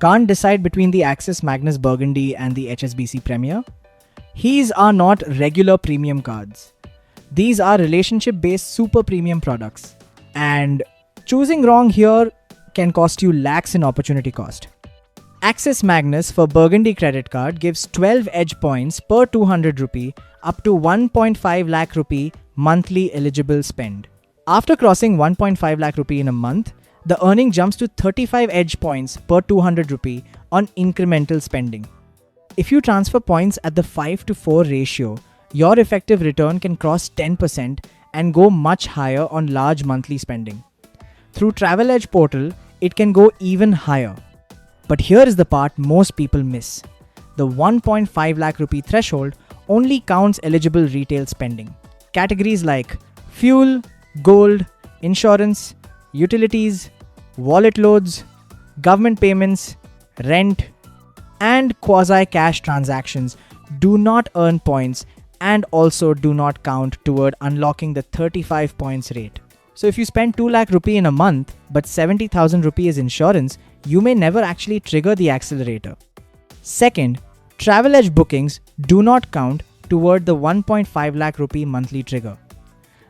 Can't decide between the Axis Magnus Burgundy and the HSBC Premier? These are not regular premium cards. These are relationship-based super premium products. And choosing wrong here can cost you lakhs in opportunity cost. Axis Magnus for Burgundy credit card gives 12 edge points per 200 rupee up to 1.5 lakh rupee monthly eligible spend. After crossing 1.5 lakh rupee in a month, the earning jumps to 35 edge points per 200 rupee on incremental spending. If you transfer points at the 5:4 ratio, your effective return can cross 10% and go much higher on large monthly spending. Through Travel Edge portal, it can go even higher. But here is the part most people miss. The 1.5 lakh rupee threshold only counts eligible retail spending. Categories like fuel, gold, insurance, utilities, wallet loads, government payments, rent, and quasi-cash transactions do not earn points and also do not count toward unlocking the 35 points rate. So if you spend 2 lakh rupee in a month but 70,000 rupee is insurance, you may never actually trigger the accelerator. Second, Travel Edge bookings do not count toward the 1.5 lakh rupee monthly trigger.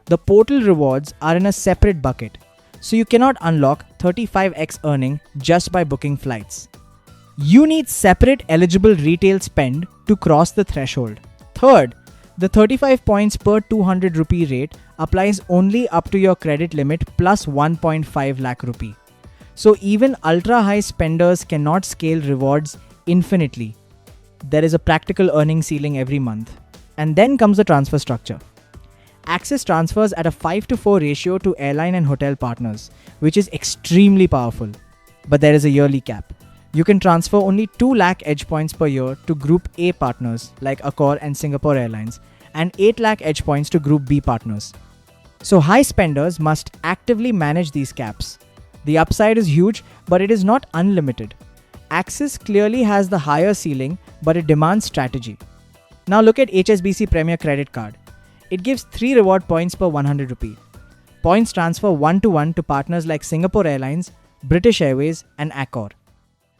The portal rewards are in a separate bucket, so you cannot unlock 35x earning just by booking flights. You need separate eligible retail spend to cross the threshold. Third, the 35 points per 200 rupee rate applies only up to your credit limit plus 1.5 lakh rupee. So even ultra high spenders cannot scale rewards infinitely. There is a practical earning ceiling every month. And then comes the transfer structure. Axis transfers at a 5:4 ratio to airline and hotel partners, which is extremely powerful. But there is a yearly cap. You can transfer only 2 lakh edge points per year to Group A partners like Accor and Singapore Airlines, and 8 lakh edge points to Group B partners. So high spenders must actively manage these caps. The upside is huge, but it is not unlimited. Axis clearly has the higher ceiling, but it demands strategy. Now look at HSBC Premier Credit Card. It gives 3 reward points per 100 rupee. Points transfer 1-to-1 to partners like Singapore Airlines, British Airways, and Accor.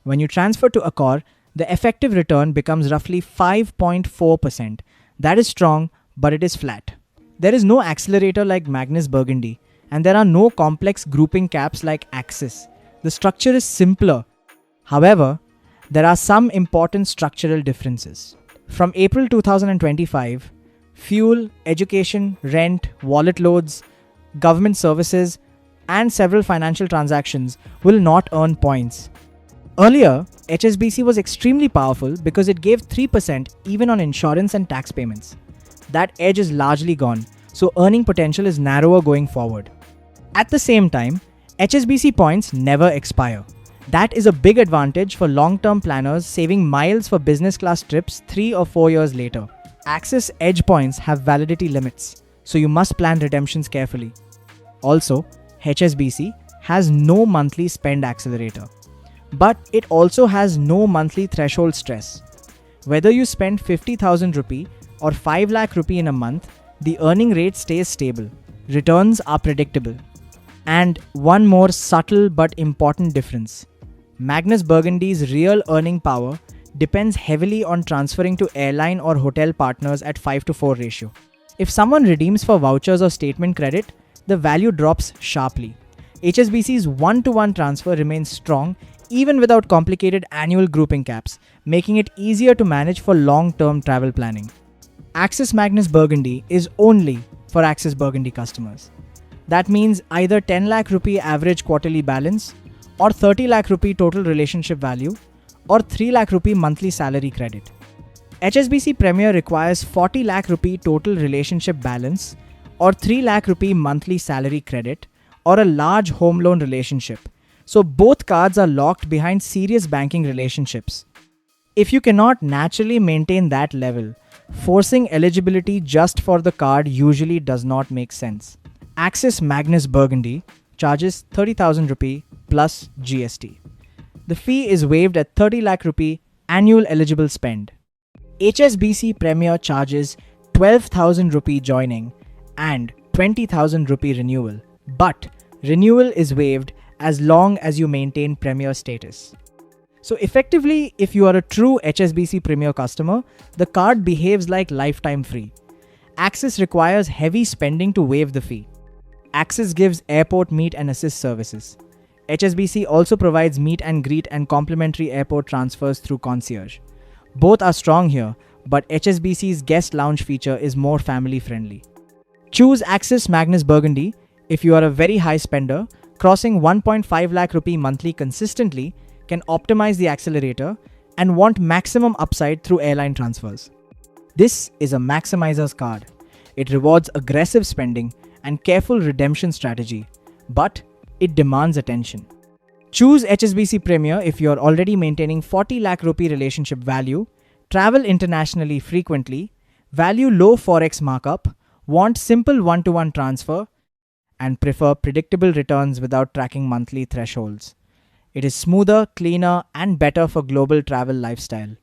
When you transfer to Accor, the effective return becomes roughly 5.4%. That is strong, but it is flat. There is no accelerator like Magnus Burgundy, and there are no complex grouping caps like Axis. The structure is simpler. However, there are some important structural differences. From April 2025, fuel, education, rent, wallet loads, government services, and several financial transactions will not earn points. Earlier, HSBC was extremely powerful because it gave 3% even on insurance and tax payments. That edge is largely gone, so earning potential is narrower going forward. At the same time, HSBC points never expire. That is a big advantage for long-term planners saving miles for business class trips 3 or 4 years later. Axis Edge points have validity limits, so you must plan redemptions carefully. Also, HSBC has no monthly spend accelerator, but it also has no monthly threshold stress. Whether you spend 50,000 rupee or 5 lakh rupee in a month, the earning rate stays stable. Returns are predictable. And one more subtle but important difference. Magnus Burgundy's real earning power depends heavily on transferring to airline or hotel partners at 5:4 ratio. If someone redeems for vouchers or statement credit, the value drops sharply. HSBC's 1-to-1 transfer remains strong even without complicated annual grouping caps, making it easier to manage for long-term travel planning. Axis Magnus Burgundy is only for Axis Burgundy customers. That means either 10 lakh rupee average quarterly balance, or 30 lakh rupee total relationship value, or 3 lakh rupee monthly salary credit. HSBC Premier requires 40 lakh rupee total relationship balance, or 3 lakh rupee monthly salary credit, or a large home loan relationship. So both cards are locked behind serious banking relationships. If you cannot naturally maintain that level, forcing eligibility just for the card usually does not make sense. Axis Magnus Burgundy charges 30,000 rupee plus GST. The fee is waived at 30 lakh rupee annual eligible spend. HSBC Premier charges 12,000 rupee joining and 20,000 rupee renewal, but renewal is waived as long as you maintain Premier status. So effectively, if you are a true HSBC Premier customer, the card behaves like lifetime free. Axis requires heavy spending to waive the fee. Axis gives airport meet and assist services. HSBC also provides meet and greet and complimentary airport transfers through concierge. Both are strong here, but HSBC's guest lounge feature is more family friendly. Choose Axis Magnus Burgundy if you are a very high spender. Crossing 1.5 lakh rupee monthly consistently can optimize the accelerator and want maximum upside through airline transfers. This is a maximizer's card. It rewards aggressive spending and careful redemption strategy, but it demands attention. Choose HSBC Premier if you are already maintaining 40 lakh rupee relationship value, travel internationally frequently, value low forex markup, want simple one-to-one transfer, and prefer predictable returns without tracking monthly thresholds. It is smoother, cleaner, and better for global travel lifestyle.